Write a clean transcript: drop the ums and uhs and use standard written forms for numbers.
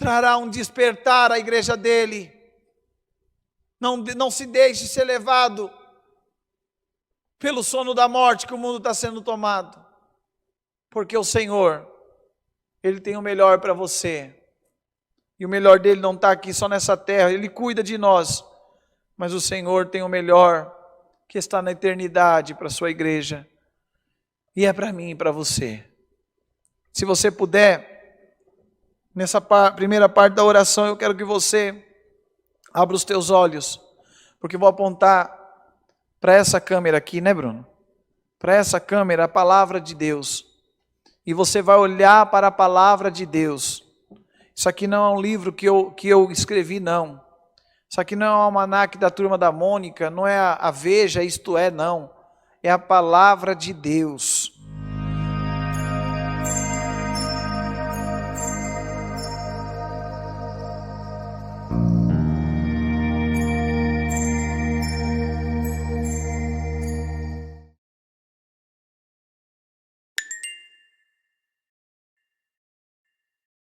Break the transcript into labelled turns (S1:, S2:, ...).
S1: trará um despertar à igreja dele. Não se deixe ser levado pelo sono da morte que o mundo está sendo tomado. Porque o Senhor, Ele tem o melhor para você. E o melhor dele não está aqui só nessa terra. Ele cuida de nós. Mas o Senhor tem o melhor que está na eternidade para a sua igreja. E é para mim e para você. Se você puder, nessa primeira parte da oração, eu quero que você abra os teus olhos. Porque eu vou apontar para essa câmera aqui, né, Bruno? Para essa câmera, a palavra de Deus. E você vai olhar para a palavra de Deus. Isso aqui não é um livro que eu escrevi, não. Isso aqui não é um almanaque da Turma da Mônica, não é a Veja, isto é, não. É a palavra de Deus.